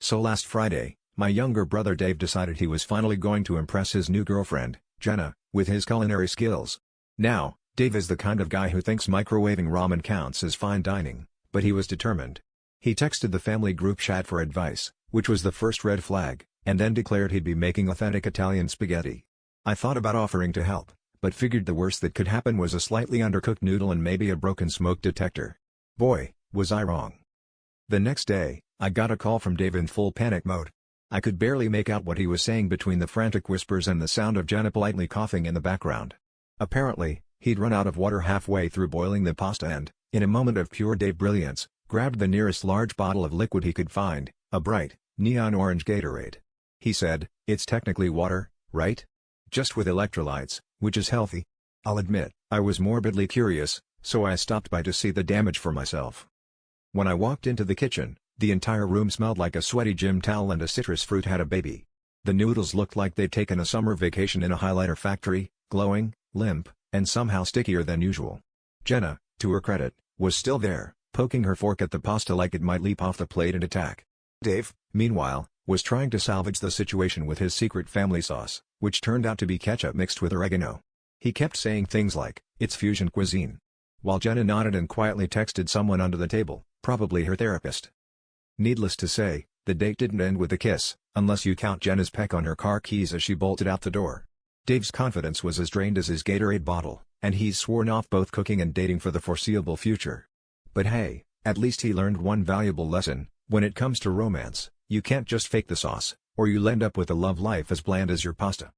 So last Friday, my younger brother Dave decided he was finally going to impress his new girlfriend, Jenna, with his culinary skills. Now, Dave is the kind of guy who thinks microwaving ramen counts as fine dining, but he was determined. He texted the family group chat for advice, which was the first red flag, and then declared he'd be making authentic Italian spaghetti. I thought about offering to help, but figured the worst that could happen was a slightly undercooked noodle and maybe a broken smoke detector. Boy, was I wrong. The next day, I got a call from Dave in full panic mode. I could barely make out what he was saying between the frantic whispers and the sound of Jenna politely coughing in the background. Apparently, he'd run out of water halfway through boiling the pasta and, in a moment of pure Dave brilliance, grabbed the nearest large bottle of liquid he could find, a bright, neon orange Gatorade. He said, "It's technically water, right? Just with electrolytes, which is healthy." I'll admit, I was morbidly curious, so I stopped by to see the damage for myself. When I walked into the kitchen, the entire room smelled like a sweaty gym towel and a citrus fruit had a baby. The noodles looked like they'd taken a summer vacation in a highlighter factory, glowing, limp, and somehow stickier than usual. Jenna, to her credit, was still there, poking her fork at the pasta like it might leap off the plate and attack. Dave, meanwhile, was trying to salvage the situation with his secret family sauce, which turned out to be ketchup mixed with oregano. He kept saying things like, "It's fusion cuisine," while Jenna nodded and quietly texted someone under the table, probably her therapist. Needless to say, the date didn't end with a kiss, unless you count Jenna's peck on her car keys as she bolted out the door. Dave's confidence was as drained as his Gatorade bottle, and he's sworn off both cooking and dating for the foreseeable future. But hey, at least he learned one valuable lesson: when it comes to romance, you can't just fake the sauce, or you'll end up with a love life as bland as your pasta.